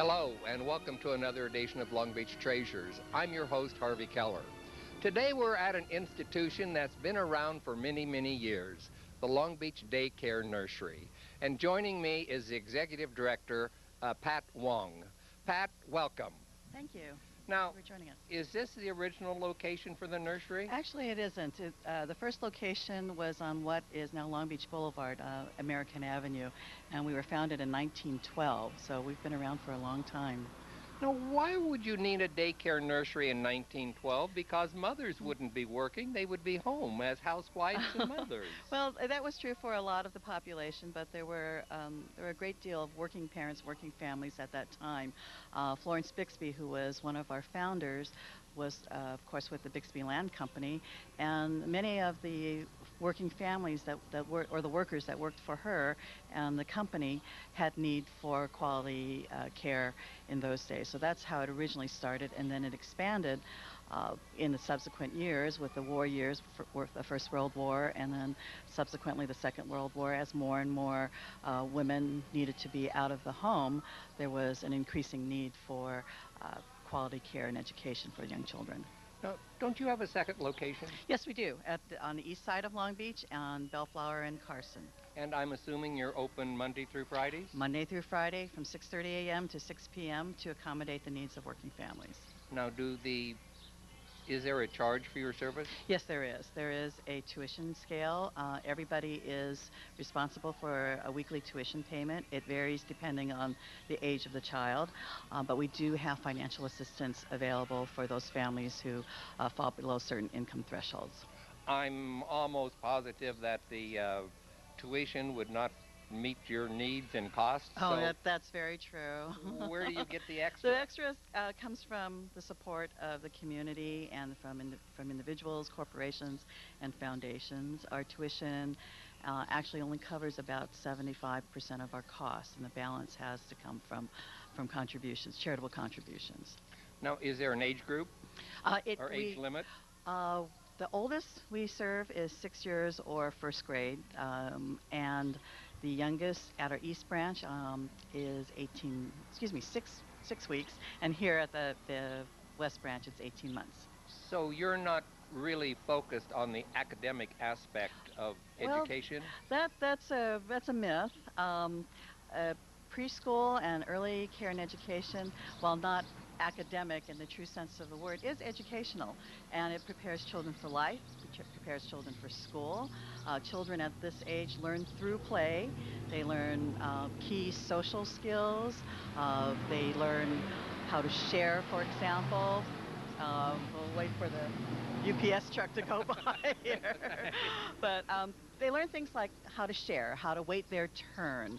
Hello, and welcome to another edition of Long Beach Treasures. I'm your host, Harvey Keller. Today we're at an institution that's been around for many, many years, the Long Beach Daycare Nursery. And joining me is the Executive Director, Pat Wong. Pat, welcome. Thank you. Now, Thank you for joining us. is this the original location for the nursery? Actually, it isn't. The first location was on what is now Long Beach Boulevard, American Avenue, and we were founded in 1912, so we've been around for a long time. Now, why would you need a daycare nursery in 1912? Because mothers wouldn't be working, they would be home as housewives and mothers. Well, that was true for a lot of the population, but there were a great deal of working parents, working families at that time. Florence Bixby, who was one of our founders, was of course with the Bixby Land Company, and many of the working families that were, or the workers that worked for her and the company, had need for quality care in those days. So that's how it originally started, and then it expanded in the subsequent years with the war years, the First World War, and then subsequently the Second World War. As more and more women needed to be out of the home, there was an increasing need for quality care and education for young children. Now, don't you have a second location? Yes, we do, on the east side of Long Beach, on Bellflower and Carson. And I'm assuming you're open Monday through Fridays? Monday through Friday from 6:30 a.m. to 6 p.m. to accommodate the needs of working families. Now, is there a charge for your service? Yes, there is. There is a tuition scale. Everybody is responsible for a weekly tuition payment. It varies depending on the age of the child, but we do have financial assistance available for those families who fall below certain income thresholds. I'm almost positive that the tuition would not meet your needs and costs. Oh, so that's very true. where do you get the extra? The extras comes from the support of the community and from individuals, corporations, and foundations. Our tuition actually only covers about 75% of our costs, and the balance has to come from contributions, charitable contributions. Now, is there an age group or age limit? The oldest we serve is 6 years or first grade, and the youngest at our East Branch is 6 weeks, and here at the West Branch it's 18 months. So you're not really focused on the academic aspect of education? That's a myth. Preschool and early care and education, while not academic in the true sense of the word, is educational, and it prepares children for life, prepares children for school. Children at this age learn through play. They learn key social skills. They learn how to share, for example. We'll wait for the UPS truck to go by here. But they learn things like how to share, how to wait their turn.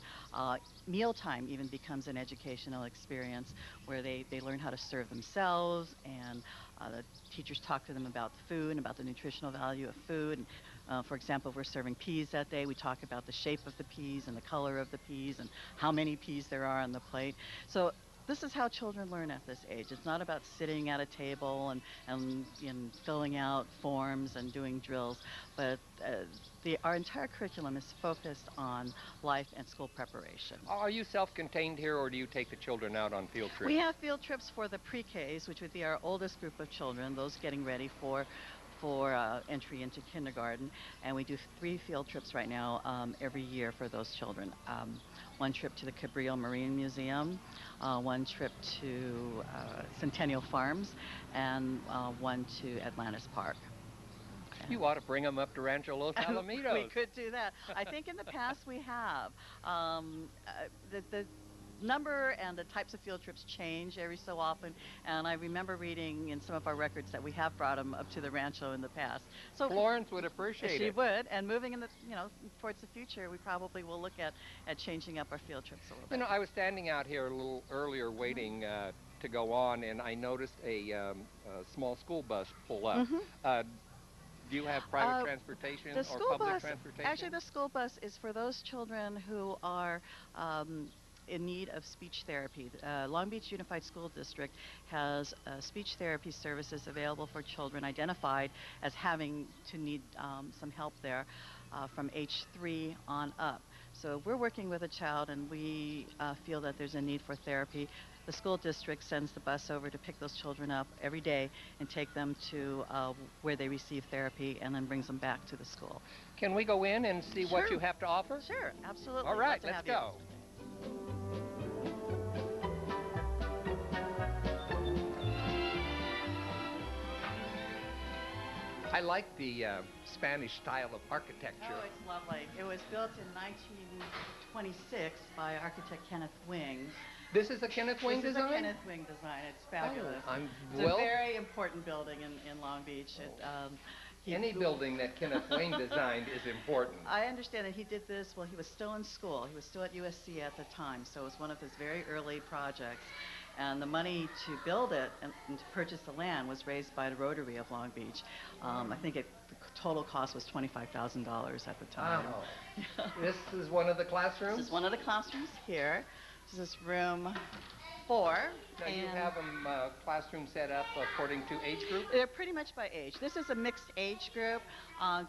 Mealtime even becomes an educational experience where they learn how to serve themselves, and the teachers talk to them about the food and about the nutritional value of food. And, for example, if we're serving peas that day, we talk about the shape of the peas and the color of the peas and how many peas there are on the plate. So this is how children learn at this age. It's not about sitting at a table and filling out forms and doing drills, but our entire curriculum is focused on life and school preparation. Are you self-contained here, or do you take the children out on field trips? We have field trips for the pre-Ks, which would be our oldest group of children, those getting ready for entry into kindergarten, and we do 3 field trips right now every year for those children. One trip to the Cabrillo Marine Museum, one trip to Centennial Farms, and one to Atlantis Park. You ought to bring them up to Rancho Los Alamitos. We could do that. I think in the past we have. The number and the types of field trips change every so often, and I remember reading in some of our records that we have brought them up to the rancho in the past. So Florence would appreciate it. She would, and moving in the towards the future, we probably will look at changing up our field trips a little bit. I was standing out here a little earlier waiting to go on, and I noticed a small school bus pull up. Do you have private transportation or public transportation? Actually, the school bus is for those children who are in need of speech therapy. Long Beach Unified School District has speech therapy services available for children identified as having to need some help there from age 3 on up. So we're working with a child, and we feel that there's a need for therapy. the school district sends the bus over to pick those children up every day and take them to where they receive therapy and then brings them back to the school. Can we go in and see what Sure. you have to offer? Sure, absolutely. All Love right, to let's have you. go. I like the Spanish style of architecture. Oh, it's lovely. It was built in 1926 by architect Kenneth Wing. This is a Kenneth Wing This design? is a Kenneth Wing design. It's fabulous. Oh, It's a very important building in Long Beach. Any building that Kenneth Wing designed is important. I understand that he did this while he was still in school. He was still at USC at the time, so it was one of his very early projects. And the money to build it and to purchase the land was raised by the Rotary of Long Beach. I think the total cost was $25,000 at the time. Wow. This is one of the classrooms? This is one of the classrooms here. This is room 4. Now you have them classroom set up according to age group? They're pretty much by age. This is a mixed age group.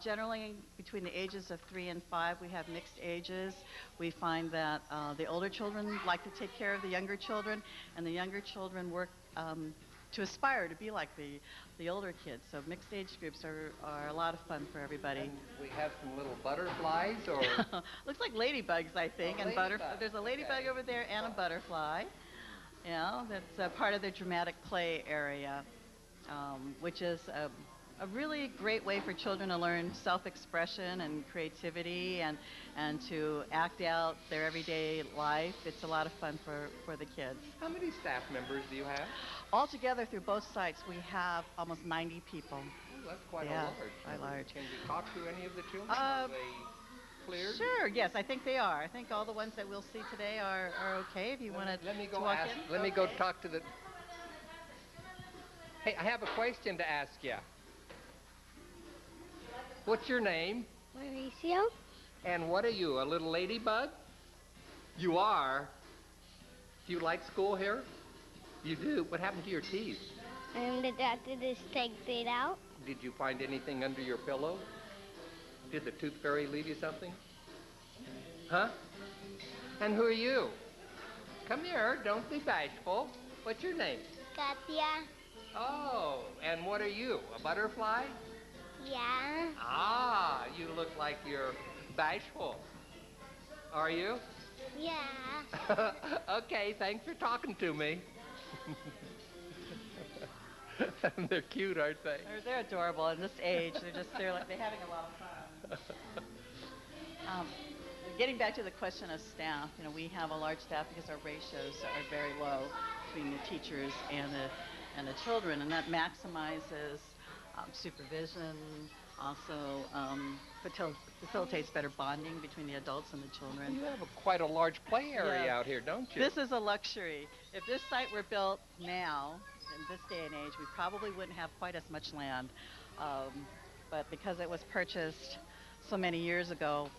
Generally, between the ages of 3 and 5, we have mixed ages. We find that the older children like to take care of the younger children, and the younger children work to aspire to be like the older kids. So mixed age groups are a lot of fun for everybody. And we have some little butterflies, or? Looks like ladybugs, I think. Oh, and ladybug. There's a ladybug Okay. over there and a butterfly. Yeah, that's part of the dramatic play area, which is a really great way for children to learn self-expression and creativity and to act out their everyday life. It's a lot of fun for the kids. How many staff members do you have? Altogether, through both sites, we have almost 90 people. Oh, that's quite Yeah, a large. quite large. Can we talk to any of the children? Are they cleared? Sure, yes, I think they are. I think all the ones that we'll see today are okay. If you want Let me to go walk ask. in. Let me go Okay. talk to the. Hey, I have a question to ask you. What's your name? Mauricio, And what are you, a little ladybug? You are? Do you like school here? You do? What happened to your teeth? and the doctor just takes it out. Did you find anything under your pillow? Did the tooth fairy leave you something? Huh? And who are you? Come here, don't be bashful. What's your name? Katia, Oh, and what are you, a butterfly? yeah, Ah, you look like you're bashful. Are you? yeah. Okay, thanks for talking to me. They're cute, aren't they? They're adorable in this age. They're having a lot of fun. Getting back to the question of staff, we have a large staff because our ratios are very low between the teachers and the children, and that maximizes supervision. Also, facilitates better bonding between the adults and the children. You have quite a large play area Yes. out here, don't you? This is a luxury. If this site were built now, in this day and age, we probably wouldn't have quite as much land. But because it was purchased so many years ago,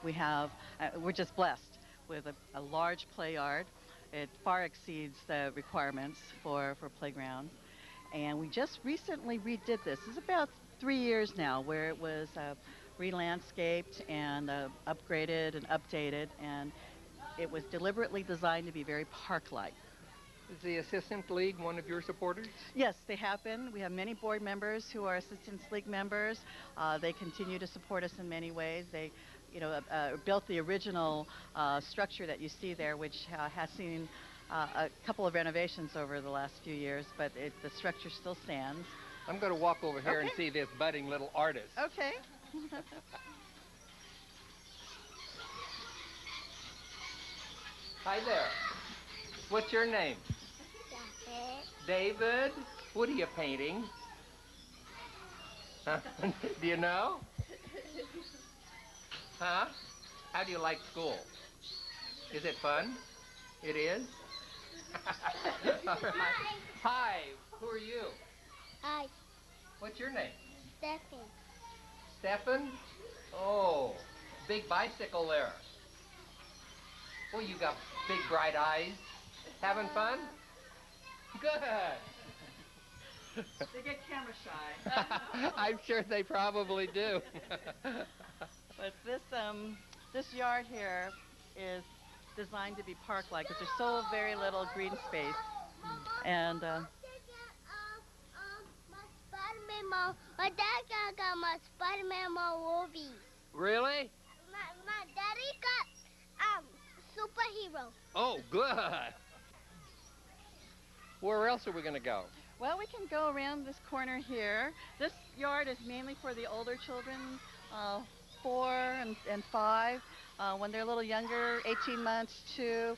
we're just blessed with a large play yard. It far exceeds the requirements for playgrounds. And we just recently redid this. It's about 3 years now, where it was re-landscaped and upgraded and updated, and it was deliberately designed to be very park-like. Is the Assistants League one of your supporters? Yes, they have been. We have many board members who are Assistants League members. They continue to support us in many ways. They, built the original structure that you see there, which has seen a couple of renovations over the last few years, but the structure still stands. I'm going to walk over here and Okay. see this budding little artist. Okay. Hi there. What's your name? David? What are you painting? Huh? Do you know? Huh? How do you like school? Is it fun? It is? All right. Hi, who are you? Hi, What's your name? Stephen. Stefan? Oh, big bicycle there. Oh, you got big bright eyes. Having fun? Good. They get camera shy. I'm sure they probably do. But this yard here is designed to be park-like because there's so very little green space. And My Spider-Man mom, my dad got my Spider-Man mom movies. Really? My daddy got superhero. Oh, good. Where else are we going to go? well, we can go around this corner here. This yard is mainly for the older children, 4 and 5. When they're a little younger, 18 months to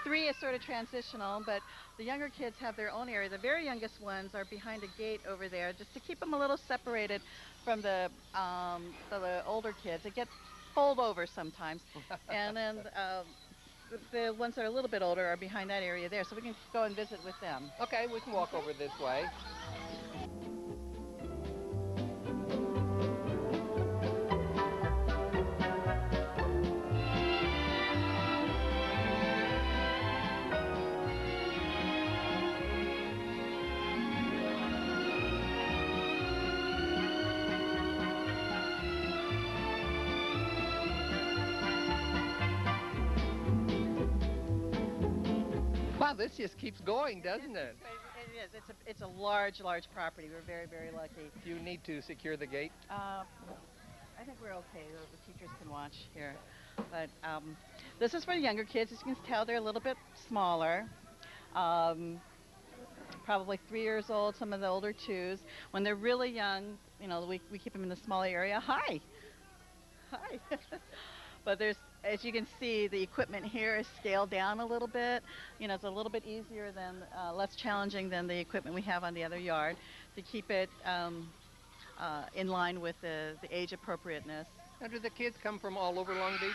3 is sort of transitional, but the younger kids have their own area. The very youngest ones are behind a gate over there just to keep them a little separated from the older kids. They get pulled over sometimes. And then the ones that are a little bit older are behind that area there, so we can go and visit with them. Okay, we can walk over this way. Wow, this just keeps going, doesn't it? It is. It's a large property. We're very, very lucky. Do you need to secure the gate? I think we're okay. The teachers can watch here. But this is for the younger kids. As you can tell, they're a little bit smaller. Probably 3 years old, some of the older 2s. When they're really young, we keep them in the small area. Hi. But as you can see, the equipment here is scaled down a little bit. It's a little bit easier than, less challenging than the equipment we have on the other yard to keep it in line with the age appropriateness. Now, do the kids come from all over Long Beach?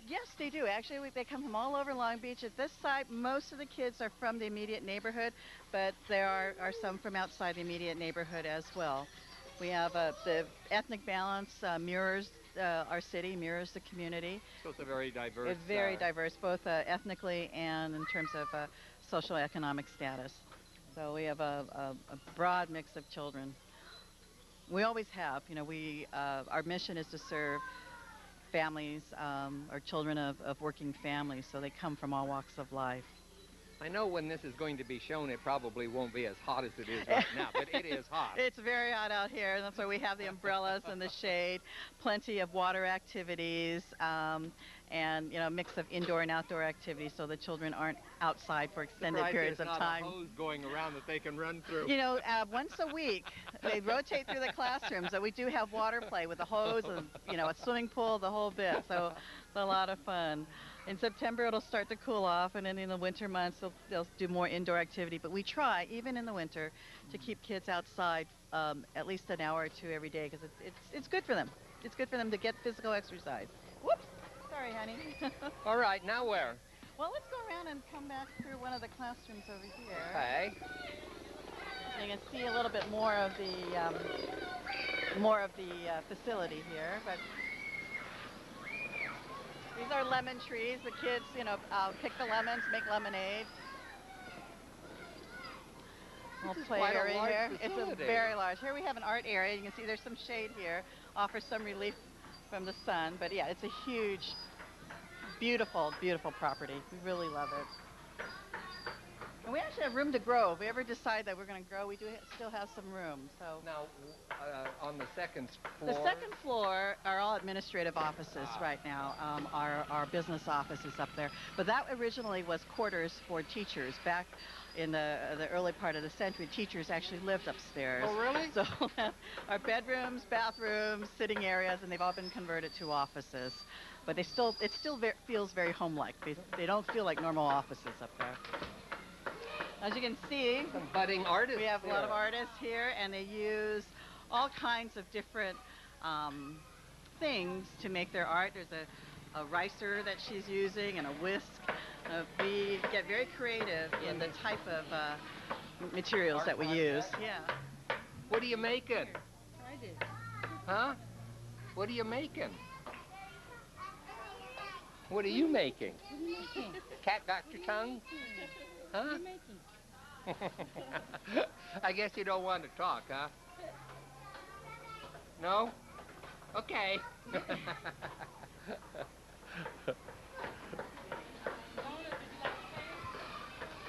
Yes, they do. Actually, they come from all over Long Beach. At this site, most of the kids are from the immediate neighborhood, but there are some from outside the immediate neighborhood as well. We have the ethnic balance mirrors our city, mirrors the community. So it's a very diverse. It's very diverse, both ethnically and in terms of social economic status. So we have a broad mix of children. We always have. Our mission is to serve families or children of working families, so they come from all walks of life. I know when this is going to be shown, it probably won't be as hot as it is right now, but it is hot. It's very hot out here, and that's why we have the umbrellas and the shade, plenty of water activities, and a mix of indoor and outdoor activities, so the children aren't outside for extended periods of time. There's not a hose going around that they can run through. Once a week they rotate through the classrooms, so we do have water play with a hose and a swimming pool, the whole bit. So it's a lot of fun. In September, it'll start to cool off, and then in the winter months, they'll do more indoor activity. But we try, even in the winter, to keep kids outside at least an hour or 2 every day, because it's good for them. It's good for them to get physical exercise. Whoops! Sorry, honey. All right, now where? Well, let's go around and come back through one of the classrooms over here. Okay. So you can see a little bit more of the facility here, but. These are lemon trees. The kids, pick the lemons, make lemonade. We'll play area here. Facility. It's a very large. Here we have an art area. You can see there's some shade here, offers some relief from the sun. But yeah, it's a huge, beautiful, beautiful property. We really love it. And we actually have room to grow. If we ever decide that we're going to grow, we do still have some room. So now, on the second floor? The second floor are all administrative offices right now. Our business office is up there. But that originally was quarters for teachers. Back in the early part of the century, teachers actually lived upstairs. Oh, really? So our bedrooms, bathrooms, sitting areas, and they've all been converted to offices. But it still feels very home-like. They don't feel like normal offices up there. As you can see, some budding artists. We have a lot of artists here, and they use all kinds of different things to make their art. There's a ricer that she's using and a whisk. We get very creative in the type of materials that we use. Yeah. What are you making? Try this. Huh? What are you making? What are you making? What are you making? Cat got your tongue? Huh? What are you making? I guess you don't want to talk, huh? No? Okay.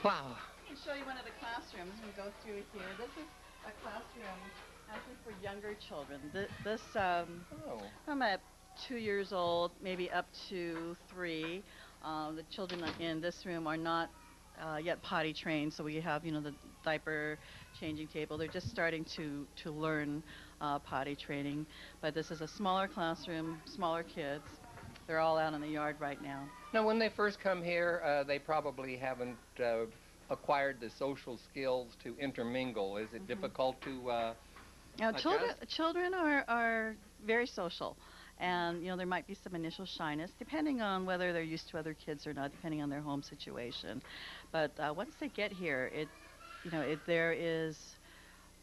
Wow. I can show you one of the classrooms. We go through here. This is a classroom actually for younger children. This Oh. from at 2 years old, maybe up to 3. The children in this room are not yet potty trained, so we have, the diaper changing table. They're just starting to learn potty training. But this is a smaller classroom, smaller kids. They're all out in the yard right now. Now, when they first come here, they probably haven't acquired the social skills to intermingle. Is it difficult to Now, adjust? children are very social, and there might be some initial shyness, depending on whether they're used to other kids or not, depending on their home situation. But once they get here, there is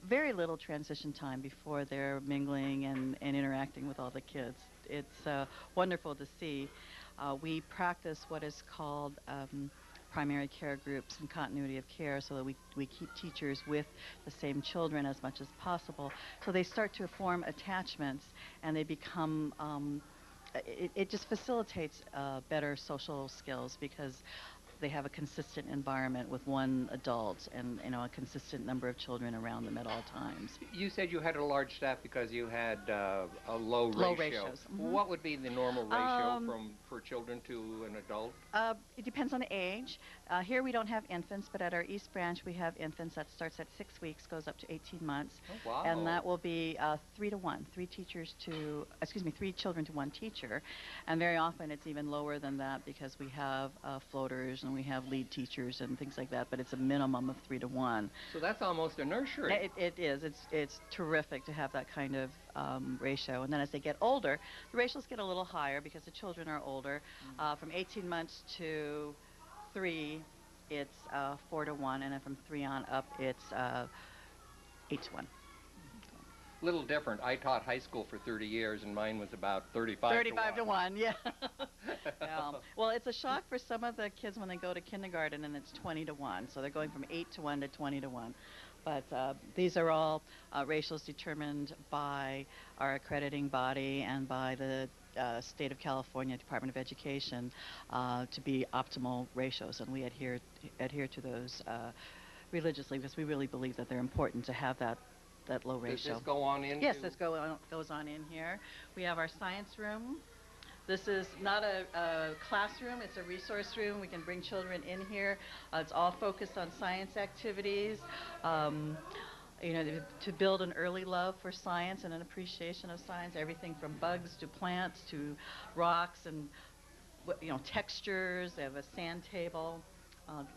very little transition time before they're mingling and interacting with all the kids. It's wonderful to see. We practice what is called primary care groups and continuity of care, so that we keep teachers with the same children as much as possible. So they start to form attachments, and they become, it just facilitates better social skills, because they have a consistent environment with one adult and a consistent number of children around them at all times. You said you had a large staff because you had a low ratio. Low ratios. What would be the normal ratio for children to an adult? It depends on the age. Here we don't have infants, but at our East Branch we have infants. That starts at 6 weeks, goes up to 18 months. Oh, wow. And that will be 3 to 1, 3 children to 1 teacher. And very often it's even lower than that, because we have floaters and we have lead teachers and things like that, but it's a minimum of 3 to 1. So that's almost a nursery. It is. It's terrific to have that kind of ratio. And then as they get older, the ratios get a little higher because the children are older. From 18 months to 3, it's 4 to 1, and then from 3 on up, it's 8 to 1. Little different. I taught high school for 30 years, and mine was about 35 to 1, yeah. Well, it's a shock for some of the kids when they go to kindergarten, and it's 20 to 1. So they're going from 8 to 1 to 20 to 1. But these are all ratios determined by our accrediting body and by the State of California Department of Education to be optimal ratios, and we adhere to those religiously, because we really believe that they're important to have that low ratio. Does this go on in? Yes, this goes on in here. We have our science room. This is not a classroom, it's a resource room. We can bring children in here. It's all focused on science activities, to build an early love for science and an appreciation of science, everything from bugs to plants to rocks and textures. They have a sand table.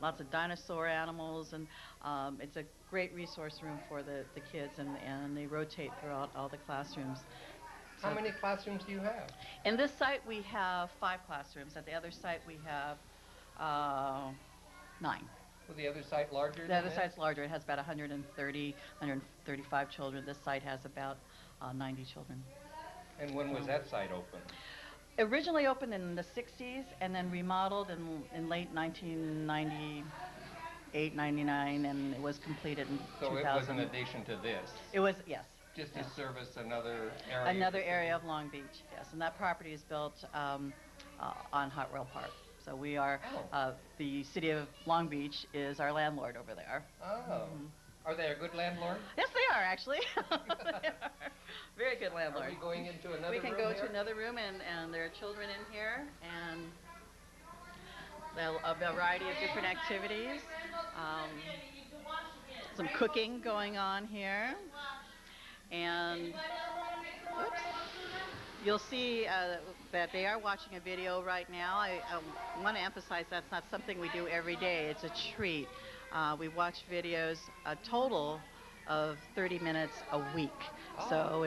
Lots of dinosaur animals, and it's a great resource room for the kids, and they rotate throughout all the classrooms. So how many classrooms do you have? In this site we have 5 classrooms. At the other site we have 9. Was the other site larger? The other site's larger. It has about 130, 135 children. This site has about 90 children. And when was that site open? Originally opened in the 60s and then remodeled in late 1998, 99, and it was completed in 2000. So it was an addition to this? It was, yes. Just to service another area? Another area of Long Beach, yes. And that property is built on Hot Rail Park. So we are, the city of Long Beach is our landlord over there. Oh. Are they a good landlord? Yes, they are, actually. They are. Very good landlord. Are we going into another room? We can go to another room, and there are children in here, and a variety of different activities. Some cooking going on here. And oops, you'll see that they are watching a video right now. I want to emphasize that's not something we do every day. It's a treat. We watch videos a total of 30 minutes a week. Oh. So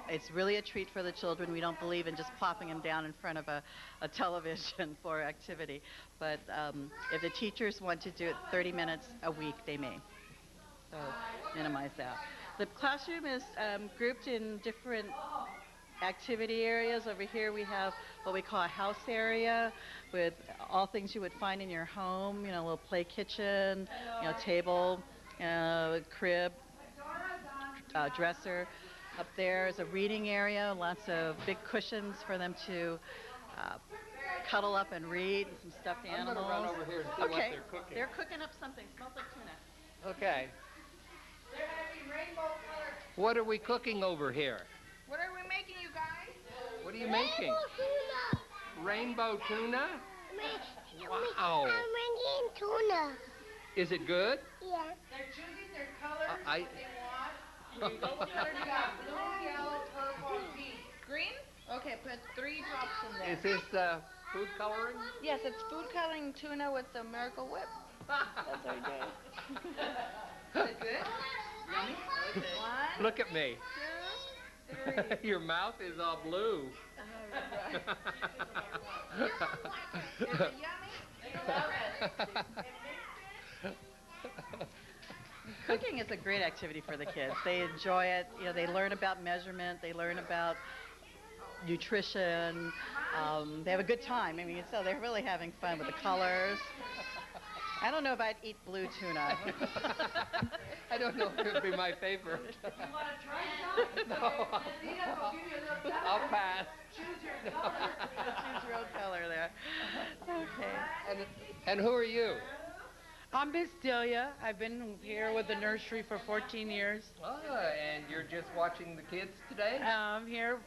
it's really a treat for the children. We don't believe in just plopping them down in front of a television for activity. But if the teachers want to do it 30 minutes a week, they may. So minimize that. The classroom is grouped in different activity areas. Over here we have what we call a house area with all things you would find in your home, a little play kitchen, table, crib, dresser. Up there is a reading area, lots of big cushions for them to cuddle up and read, and some stuffed I'm animals. going to run over here and see what they're cooking. They're cooking up something. Smells like tuna. Okay. They're having rainbow colored. What are we cooking over here? What are we making, you guys? What are you making? Rainbow tuna? Wow. I'm making tuna. Is it good? Yeah. They're choosing their colors I- what they want. Here you go. What color do you got? Blue, yellow, purple, and pink. Green? Okay, put 3 drops in there. Is this food coloring? Yes, it's food coloring tuna with the Miracle Whip. That's what we do. Is it good? Yummy? One, Look at me. 2, 3. Your mouth is all blue. Is it yummy? Cooking is a great activity for the kids. They enjoy it. You know, they learn about measurement. They learn about nutrition. They have a good time. I mean, so they're really having fun with the colors. I don't know if I'd eat blue tuna. I don't know if it would be my favorite. You want to try some? No, I'll give you a little I'll pass. Choose your color. Choose your own color there. Okay. And who are you? I'm Miss Delia. I've been here with the nursery for 14 years. Oh, and you're just watching the kids today? I'm here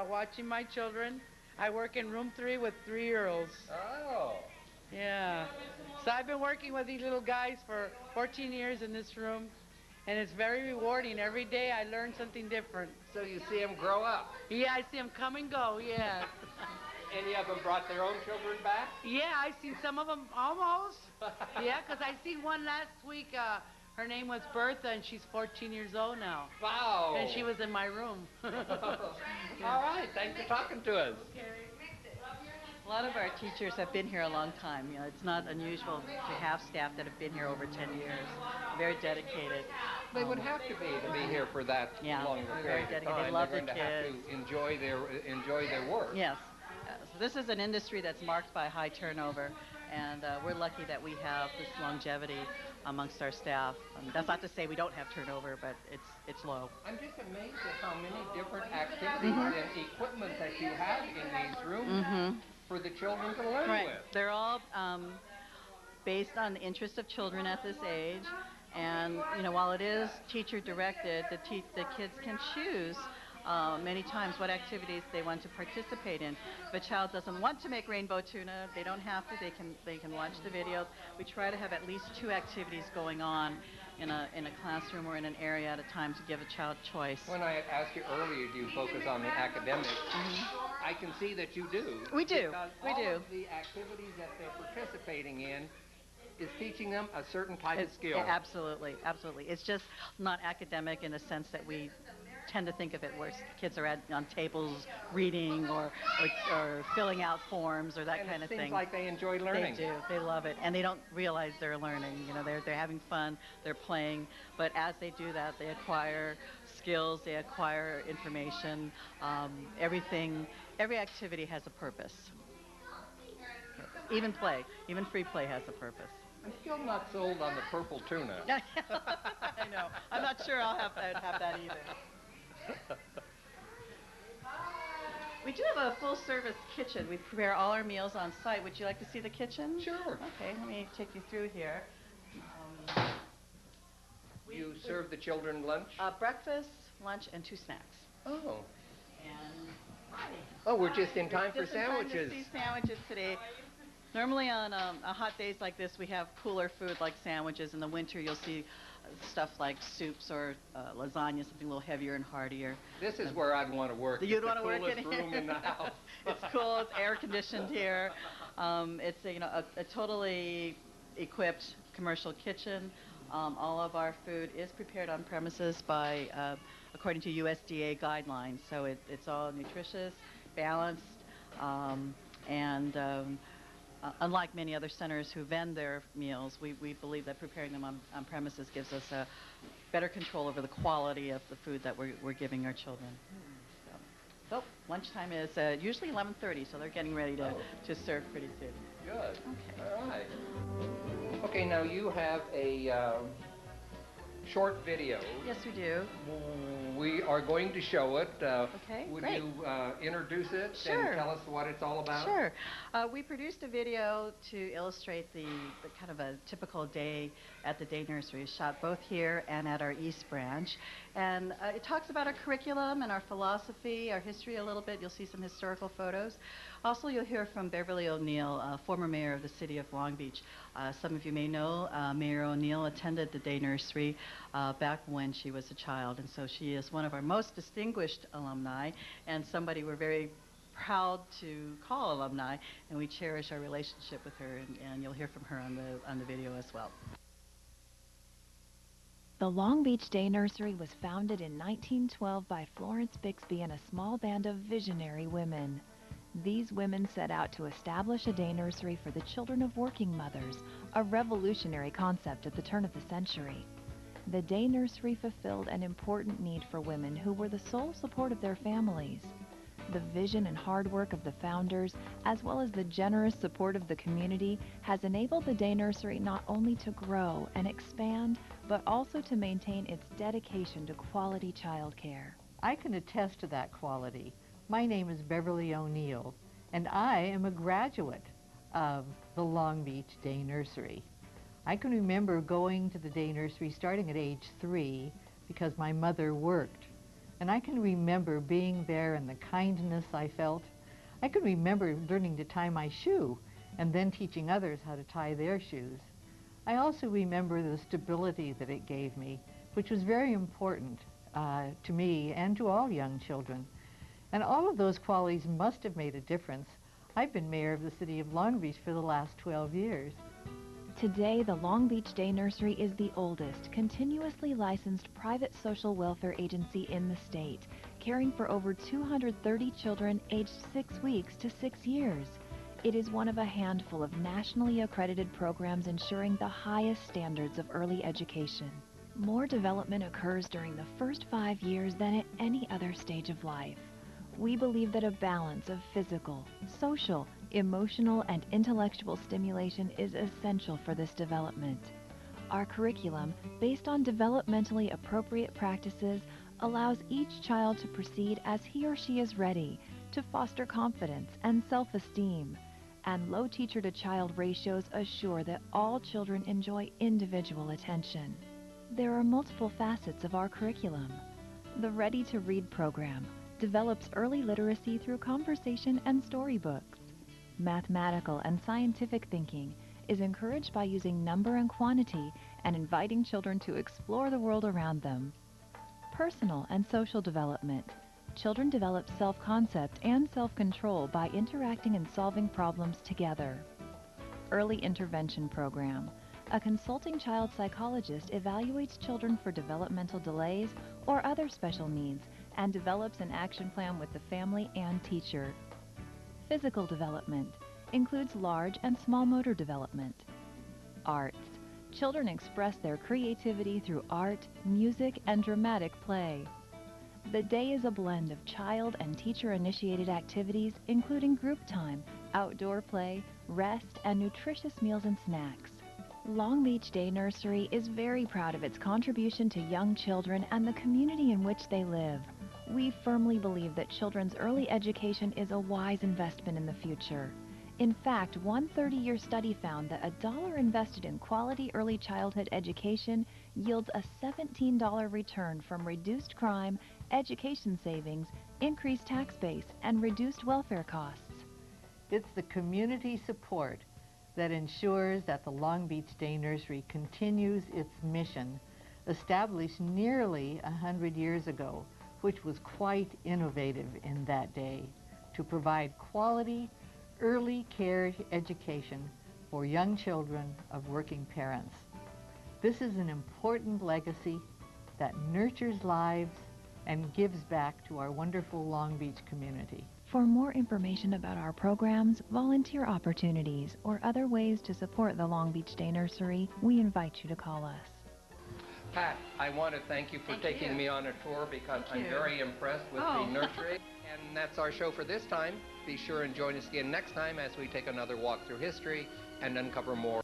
watching my children. I work in room 3 with 3-year-olds. Oh. Yeah. So I've been working with these little guys for 14 years in this room, and it's very rewarding. Every day I learn something different. So you see them grow up. Yeah, I see them come and go, yeah. Any of them brought their own children back? Yeah, I seen some of them almost. Yeah, because I seen one last week. Her name was Bertha, and she's 14 years old now. Wow. And she was in my room. All right, thanks for talking to us. A lot of our teachers have been here a long time. You know, it's not unusual to have staff that have been here over 10 years. Very dedicated. They would have to be here for that Yeah, longer very period of dedicated. They time. love They're the going to have kids. to enjoy their work. Yes. So this is an industry that's marked by high turnover, and we're lucky that we have this longevity amongst our staff. That's not to say we don't have turnover, but it's low. I'm just amazed at how many different activities and equipment that you have in these rooms for the children to learn Right. with. They're all based on the interest of children at this age, and you know, while it is teacher directed, the kids can choose many times what activities they want to participate in. If a child doesn't want to make rainbow tuna, they don't have to. They can watch the videos. We try to have at least 2 activities going on in a classroom or in an area at a time to give a child choice. When I asked you earlier, do you focus on the academics? I can see that you do. We do. Because We all do. of the activities that they're participating in is teaching them a certain type of It's- skill. Absolutely, absolutely. It's just not academic in the sense that we tend to think of it where kids are on tables reading or filling out forms or that And kind it of seems thing. like they enjoy learning. They do. They love it, and they don't realize they're learning. You know, they're having fun. They're playing, but as they do that, they acquire skills. They acquire information. Every activity has a purpose. Even play, even free play has a purpose. I'm still not sold on the purple tuna. I know. I'm not sure I'll have that either. We do have a full-service kitchen. We prepare all our meals on site. Would you like to see the kitchen? Sure. Okay, let me take you through here. You serve the children lunch? Breakfast, lunch, and 2 snacks. Oh. And Oh, we're just in time for just in time to sandwiches. see sandwiches today. Normally on hot days like this, we have cooler food like sandwiches. In the winter, you'll see stuff like soups or lasagna, something a little heavier and heartier. This is where I'd want to work. You'd It's want the to work coolest in room in the house. It's cool. It's air conditioned here. It's a totally equipped commercial kitchen. All of our food is prepared on premises by according to USDA guidelines. So it's all nutritious, balanced, and unlike many other centers who vend their meals, we believe that preparing them on premises gives us a better control over the quality of the food that we're giving our children. So lunchtime is usually 11:30, so they're getting ready to serve pretty soon. Good. Okay. All right. Okay, now you have a short video. Yes, we do. We are going to show it. Okay, would great. you introduce it Sure. and tell us what it's all about? Sure. We produced a video to illustrate the kind of a typical day at the day nursery, shot both here and at our East branch. And it talks about our curriculum and our philosophy, our history a little bit. You'll see some historical photos. Also, you'll hear from Beverly O'Neill, former mayor of the city of Long Beach. Some of you may know Mayor O'Neill attended the day nursery back when she was a child, and so she is one of our most distinguished alumni and somebody we're very proud to call alumni, and we cherish our relationship with her, and you'll hear from her on the video as well. The Long Beach Day Nursery was founded in 1912 by Florence Bixby and a small band of visionary women. These women set out to establish a day nursery for the children of working mothers, a revolutionary concept at the turn of the century. The day nursery fulfilled an important need for women who were the sole support of their families. The vision and hard work of the founders, as well as the generous support of the community, has enabled the day nursery not only to grow and expand, but also to maintain its dedication to quality childcare. I can attest to that quality. My name is Beverly O'Neill, and I am a graduate of the Long Beach Day Nursery. I can remember going to the day nursery starting at age 3 because my mother worked. And I can remember being there and the kindness I felt. I can remember learning to tie my shoe and then teaching others how to tie their shoes. I also remember the stability that it gave me, which was very important to me and to all young children. And all of those qualities must have made a difference. I've been mayor of the city of Long Beach for the last 12 years. Today, the Long Beach Day Nursery is the oldest, continuously licensed private social welfare agency in the state, caring for over 230 children aged 6 weeks to 6 years. It is one of a handful of nationally accredited programs ensuring the highest standards of early education. More development occurs during the first 5 years than at any other stage of life. We believe that a balance of physical, social, emotional, and intellectual stimulation is essential for this development. Our curriculum, based on developmentally appropriate practices, allows each child to proceed as he or she is ready, to foster confidence and self-esteem, and low teacher-to-child ratios assure that all children enjoy individual attention. There are multiple facets of our curriculum. The Ready to Read program develops early literacy through conversation and storybooks. Mathematical and scientific thinking is encouraged by using number and quantity and inviting children to explore the world around them. Personal and social development. Children develop self-concept and self-control by interacting and solving problems together. Early intervention program. A consulting child psychologist evaluates children for developmental delays or other special needs and develops an action plan with the family and teacher. Physical development includes large and small motor development. Arts. Children express their creativity through art, music, and dramatic play. The day is a blend of child and teacher-initiated activities, including group time, outdoor play, rest, and nutritious meals and snacks. Long Beach Day Nursery is very proud of its contribution to young children and the community in which they live. We firmly believe that children's early education is a wise investment in the future. In fact, one 30-year study found that $1 invested in quality early childhood education yields a $17 return from reduced crime, education savings, increased tax base, and reduced welfare costs. It's the community support that ensures that the Long Beach Day Nursery continues its mission, established nearly 100 years ago, which was quite innovative in that day, to provide quality, early care education for young children of working parents. This is an important legacy that nurtures lives and gives back to our wonderful Long Beach community. For more information about our programs, volunteer opportunities, or other ways to support the Long Beach Day Nursery, we invite you to call us. Pat, I want to thank you for taking me on a tour because I'm very impressed with the nursery. And that's our show for this time. Be sure and join us again next time as we take another walk through history and uncover more.